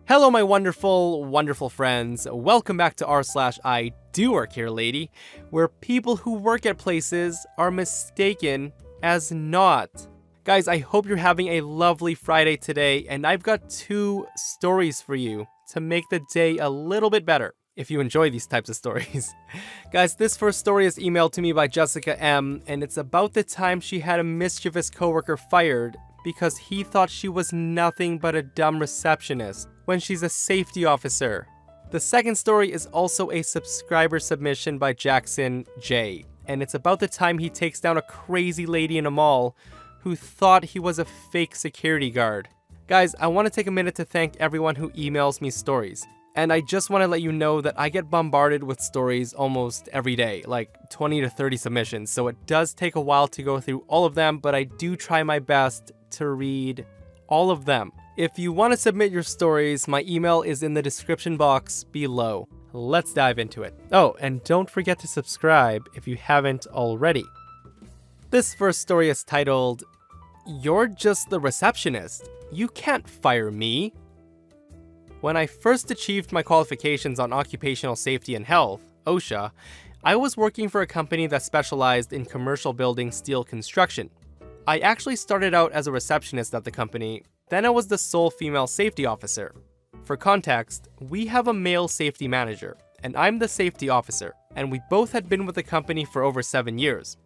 Hello, my wonderful, wonderful friends. Welcome back to r/IDOWorkHereLady, where people who work at places are mistaken as not. Guys, I hope you're having a lovely Friday today, and I've got two stories for you to make the day a little bit better, if you enjoy these types of stories. Guys, this first story is emailed to me by Jessica M, and it's about the time she had a mischievous coworker fired because he thought she was nothing but a dumb receptionist when she's a safety officer. The second story is also a subscriber submission by Jackson J, and it's about the time he takes down a crazy lady in a mall who thought he was a fake security guard. Guys, I want to take a minute to thank everyone who emails me stories. And I just want to let you know that I get bombarded with stories almost every day, like 20 to 30 submissions, so it does take a while to go through all of them, but I do try my best to read all of them. If you want to submit your stories, my email is in the description box below. Let's dive into it. Oh, and don't forget to subscribe if you haven't already. This first story is titled, "You're Just the Receptionist. You Can't Fire Me." When I first achieved my qualifications on occupational safety and health, OSHA, I was working for a company that specialized in commercial building steel construction. I actually started out as a receptionist at the company, then I was the sole female safety officer. For context, we have a male safety manager, and I'm the safety officer, and we both had been with the company for over 7 years.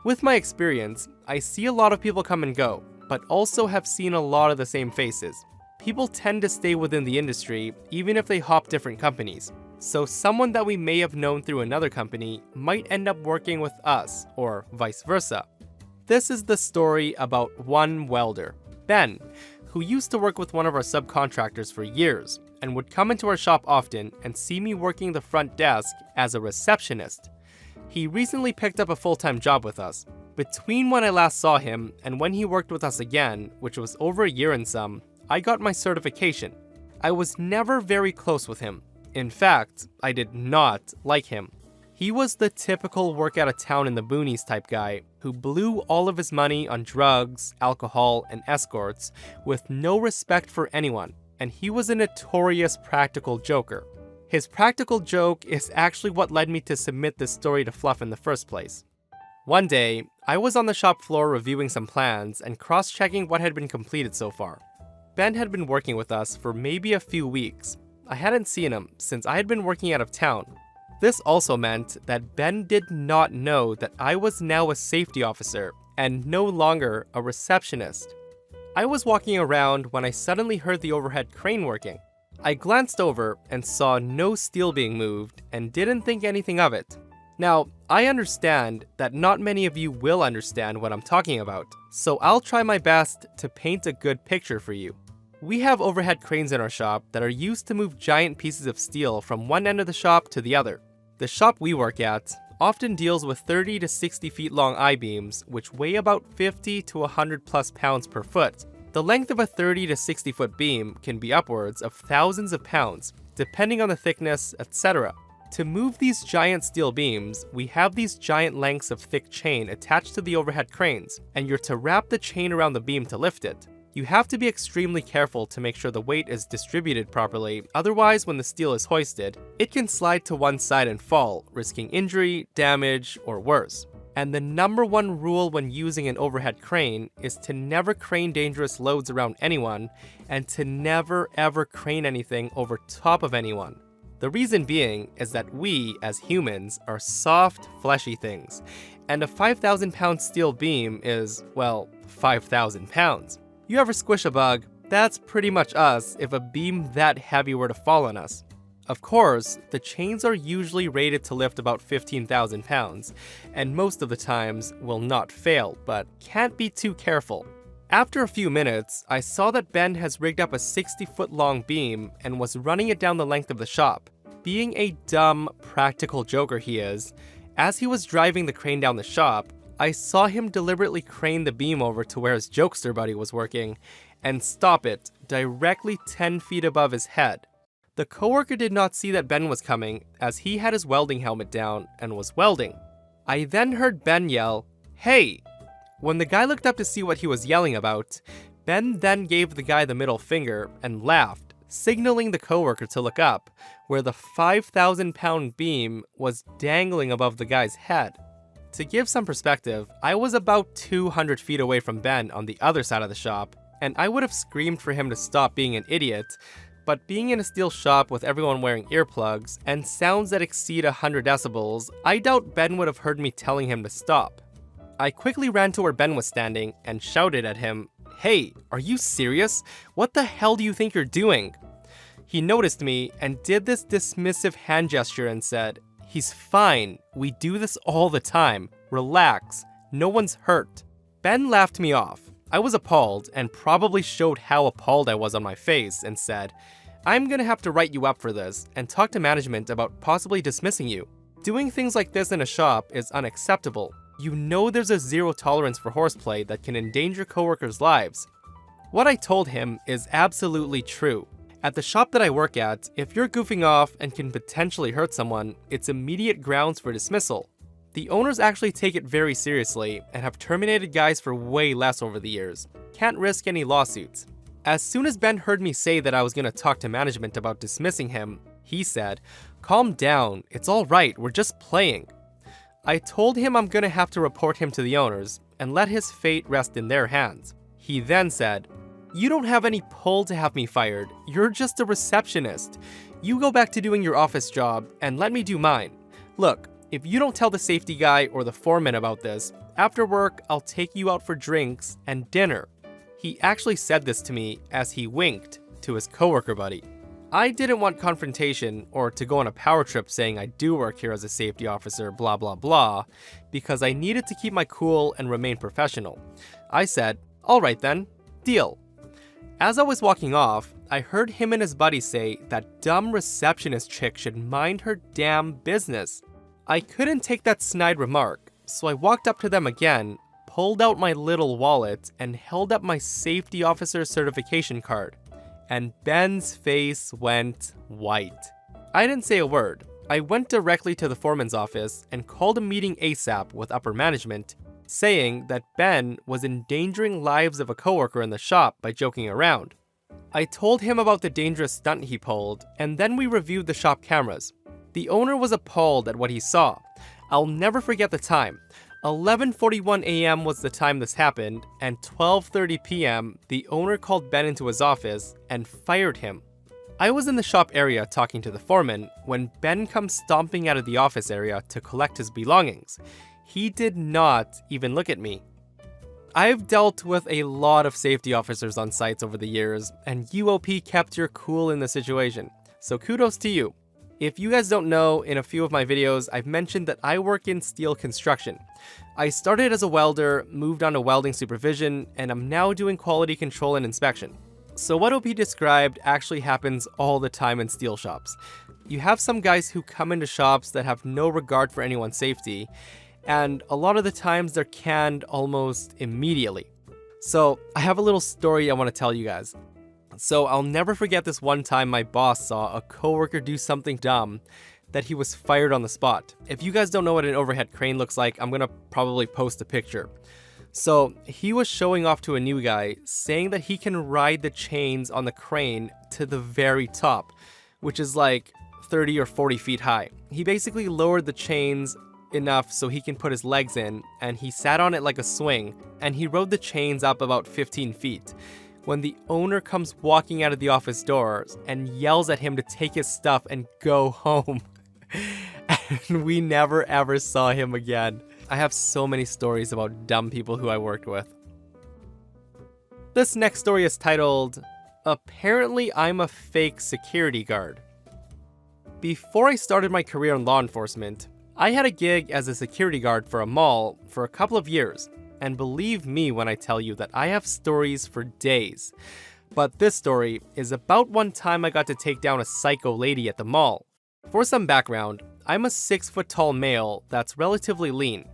With my experience, I see a lot of people come and go, but also have seen a lot of the same faces. People tend to stay within the industry, even if they hop different companies. So someone that we may have known through another company might end up working with us, or vice versa. This is the story about one welder, Ben, who used to work with one of our subcontractors for years, and would come into our shop often and see me working the front desk as a receptionist. He recently picked up a full-time job with us. Between when I last saw him and when he worked with us again, which was over a year and some, I got my certification. I was never very close with him. In fact, I did not like him. He was the typical work out of town in the boonies type guy who blew all of his money on drugs, alcohol, and escorts with no respect for anyone, and he was a notorious practical joker. His practical joke is actually what led me to submit this story to Fluff in the first place. One day, I was on the shop floor reviewing some plans and cross-checking what had been completed so far. Ben had been working with us for maybe a few weeks. I hadn't seen him since I had been working out of town. This also meant that Ben did not know that I was now a safety officer and no longer a receptionist. I was walking around when I suddenly heard the overhead crane working. I glanced over and saw no steel being moved and didn't think anything of it. Now, I understand that not many of you will understand what I'm talking about, so I'll try my best to paint a good picture for you. We have overhead cranes in our shop that are used to move giant pieces of steel from one end of the shop to the other. The shop we work at often deals with 30 to 60 feet long I-beams, which weigh about 50 to 100 plus pounds per foot. The length of a 30 to 60 foot beam can be upwards of thousands of pounds, depending on the thickness, etc. To move these giant steel beams, we have these giant lengths of thick chain attached to the overhead cranes, and you're to wrap the chain around the beam to lift it. You have to be extremely careful to make sure the weight is distributed properly, otherwise when the steel is hoisted, it can slide to one side and fall, risking injury, damage, or worse. And the number one rule when using an overhead crane is to never crane dangerous loads around anyone, and to never ever crane anything over top of anyone. The reason being is that we, as humans, are soft, fleshy things, and a 5,000 pound steel beam is, well, 5,000 pounds. You ever squish a bug? That's pretty much us if a beam that heavy were to fall on us. Of course, the chains are usually rated to lift about 15,000 pounds, and most of the times will not fail, but can't be too careful. After a few minutes, I saw that Ben has rigged up a 60-foot long beam and was running it down the length of the shop. Being a dumb, practical joker he is, as he was driving the crane down the shop, I saw him deliberately crane the beam over to where his jokester buddy was working, and stop it directly 10 feet above his head. The coworker did not see that Ben was coming, as he had his welding helmet down and was welding. I then heard Ben yell, "Hey!" When the guy looked up to see what he was yelling about, Ben then gave the guy the middle finger and laughed, signaling the coworker to look up, where the 5,000-pound beam was dangling above the guy's head. To give some perspective, I was about 200 feet away from Ben on the other side of the shop, and I would have screamed for him to stop being an idiot, but being in a steel shop with everyone wearing earplugs and sounds that exceed 100 decibels, I doubt Ben would have heard me telling him to stop. I quickly ran to where Ben was standing and shouted at him, "Hey, are you serious? What the hell do you think you're doing?" He noticed me and did this dismissive hand gesture and said, "He's fine. We do this all the time. Relax. No one's hurt." Ben laughed me off. I was appalled and probably showed how appalled I was on my face and said, "I'm gonna have to write you up for this and talk to management about possibly dismissing you. Doing things like this in a shop is unacceptable. You know there's a zero tolerance for horseplay that can endanger coworkers' lives." What I told him is absolutely true. At the shop that I work at, if you're goofing off and can potentially hurt someone, it's immediate grounds for dismissal. The owners actually take it very seriously and have terminated guys for way less over the years. Can't risk any lawsuits. As soon as Ben heard me say that I was going to talk to management about dismissing him, he said, "Calm down, it's alright, we're just playing." I told him I'm going to have to report him to the owners and let his fate rest in their hands. He then said, "You don't have any pull to have me fired, you're just a receptionist. You go back to doing your office job and let me do mine. Look, if you don't tell the safety guy or the foreman about this, after work I'll take you out for drinks and dinner." He actually said this to me as he winked to his coworker buddy. I didn't want confrontation or to go on a power trip saying I do work here as a safety officer, blah blah blah, because I needed to keep my cool and remain professional. I said, "Alright then, deal." As I was walking off, I heard him and his buddy say that dumb receptionist chick should mind her damn business. I couldn't take that snide remark, so I walked up to them again, pulled out my little wallet, and held up my safety officer certification card. And Ben's face went white. I didn't say a word. I went directly to the foreman's office and called a meeting ASAP with upper management, saying that Ben was endangering lives of a coworker in the shop by joking around. I told him about the dangerous stunt he pulled, and then we reviewed the shop cameras. The owner was appalled at what he saw. I'll never forget the time. 11:41 a.m. was the time this happened, and 12:30 p.m. the owner called Ben into his office and fired him. I was in the shop area talking to the foreman when Ben comes stomping out of the office area to collect his belongings. He did not even look at me. I've dealt with a lot of safety officers on sites over the years, and UOP kept your cool in the situation, so kudos to you. If you guys don't know, in a few of my videos, I've mentioned that I work in steel construction. I started as a welder, moved on to welding supervision, and I'm now doing quality control and inspection. So what OP described actually happens all the time in steel shops. You have some guys who come into shops that have no regard for anyone's safety, and a lot of the times they're canned almost immediately. So I have a little story I want to tell you guys. So I'll never forget this one time my boss saw a coworker do something dumb that he was fired on the spot. If you guys don't know what an overhead crane looks like, I'm gonna probably post a picture. So he was showing off to a new guy, saying that he can ride the chains on the crane to the very top, which is like 30 or 40 feet high. He basically lowered the chains enough so he can put his legs in, and he sat on it like a swing, and he rode the chains up about 15 feet. When the owner comes walking out of the office doors and yells at him to take his stuff and go home. And we never ever saw him again. I have so many stories about dumb people who I worked with. This next story is titled, "Apparently I'm a Fake Security Guard." Before I started my career in law enforcement, I had a gig as a security guard for a mall for a couple of years. And believe me when I tell you that I have stories for days. But this story is about one time I got to take down a psycho lady at the mall. For some background, I'm a 6-foot-tall male that's relatively lean.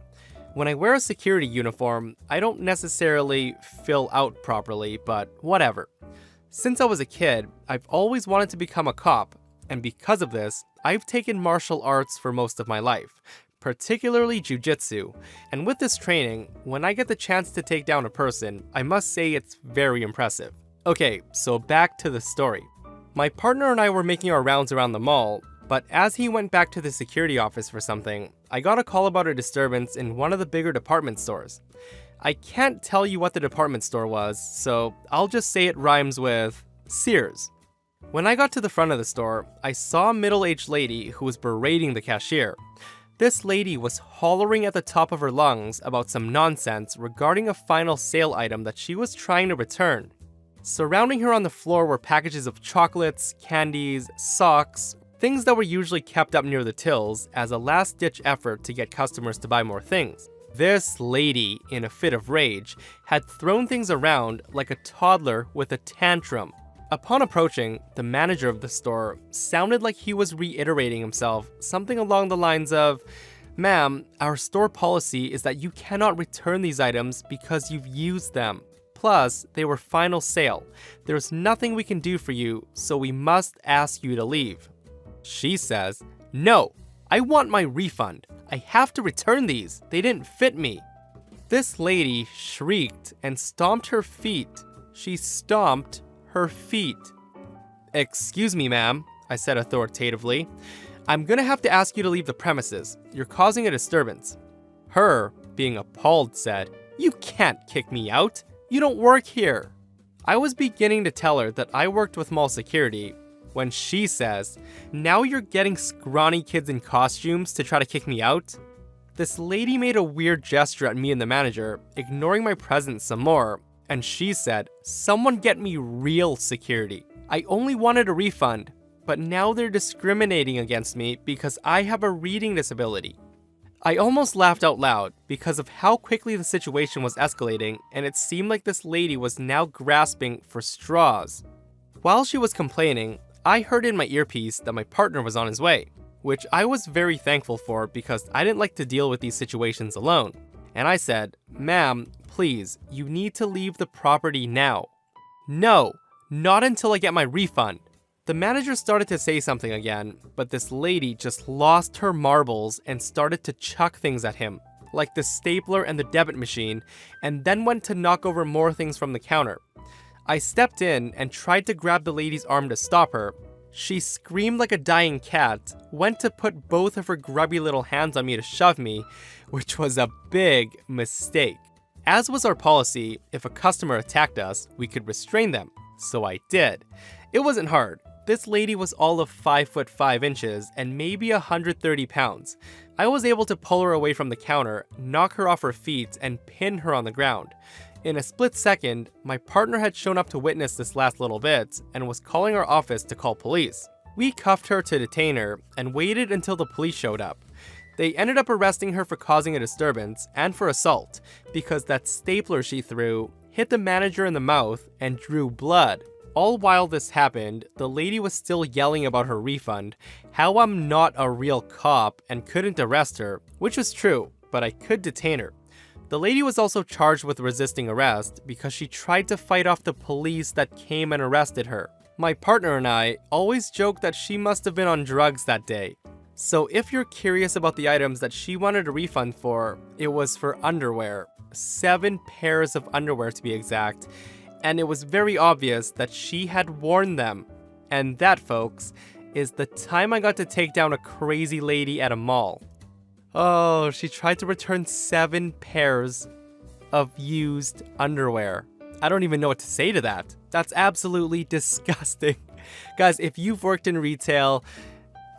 When I wear a security uniform, I don't necessarily fill out properly, but whatever. Since I was a kid, I've always wanted to become a cop, and because of this, I've taken martial arts for most of my life, particularly jiu-jitsu, and with this training, when I get the chance to take down a person, I must say it's very impressive. Okay, so back to the story. My partner and I were making our rounds around the mall, but as he went back to the security office for something, I got a call about a disturbance in one of the bigger department stores. I can't tell you what the department store was, so I'll just say it rhymes with Sears. When I got to the front of the store, I saw a middle-aged lady who was berating the cashier. This lady was hollering at the top of her lungs about some nonsense regarding a final sale item that she was trying to return. Surrounding her on the floor were packages of chocolates, candies, socks, things that were usually kept up near the tills as a last-ditch effort to get customers to buy more things. This lady, in a fit of rage, had thrown things around like a toddler with a tantrum. Upon approaching, the manager of the store sounded like he was reiterating himself, something along the lines of, "Ma'am, our store policy is that you cannot return these items because you've used them. Plus, they were final sale. There's nothing we can do for you, so we must ask you to leave." She says, "No, I want my refund. I have to return these. They didn't fit me." This lady shrieked and stomped her feet. She stomped her feet. "Excuse me, ma'am," I said authoritatively. "I'm gonna have to ask you to leave the premises. You're causing a disturbance." Her, being appalled, said, "You can't kick me out. You don't work here." I was beginning to tell her that I worked with mall security when she says, "Now you're getting scrawny kids in costumes to try to kick me out?" This lady made a weird gesture at me and the manager, ignoring my presence some more, and she said, "Someone get me real security. I only wanted a refund, but now they're discriminating against me because I have a reading disability." I almost laughed out loud because of how quickly the situation was escalating, and it seemed like this lady was now grasping for straws. While she was complaining, I heard in my earpiece that my partner was on his way, which I was very thankful for because I didn't like to deal with these situations alone. And I said, "Ma'am, please, you need to leave the property now." "No, not until I get my refund." The manager started to say something again, but this lady just lost her marbles and started to chuck things at him, like the stapler and the debit machine, and then went to knock over more things from the counter. I stepped in and tried to grab the lady's arm to stop her. She screamed like a dying cat, went to put both of her grubby little hands on me to shove me, which was a big mistake. As was our policy, if a customer attacked us, we could restrain them, so I did. It wasn't hard. This lady was all of 5'5" and maybe 130 pounds. I was able to pull her away from the counter, knock her off her feet, and pin her on the ground. In a split second, my partner had shown up to witness this last little bit and was calling our office to call police. We cuffed her to detain her and waited until the police showed up. They ended up arresting her for causing a disturbance and for assault because that stapler she threw hit the manager in the mouth and drew blood. All while this happened, the lady was still yelling about her refund, how I'm not a real cop and couldn't arrest her, which was true, but I could detain her. The lady was also charged with resisting arrest because she tried to fight off the police that came and arrested her. My partner and I always joke that she must have been on drugs that day. So if you're curious about the items that she wanted a refund for, it was for underwear. 7 pairs of underwear to be exact. And it was very obvious that she had worn them. And that, folks, is the time I got to take down a crazy lady at a mall. Oh, she tried to return 7 pairs of used underwear. I don't even know what to say to that. That's absolutely disgusting. Guys, if you've worked in retail,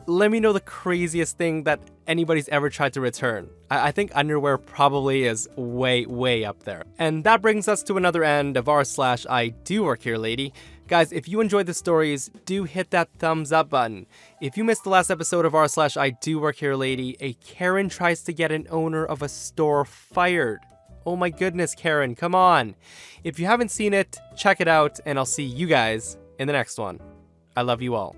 let me know the craziest thing that anybody's ever tried to return. I think underwear probably is way up there. And that brings us to another end of r/IDOWorkHereLady. Guys, if you enjoyed the stories, do hit that thumbs up button. If you missed the last episode of r/IDOWorkHereLady, a Karen tries to get an owner of a store fired. Oh my goodness, Karen, come on. If you haven't seen it, check it out, and I'll see you guys in the next one. I love you all.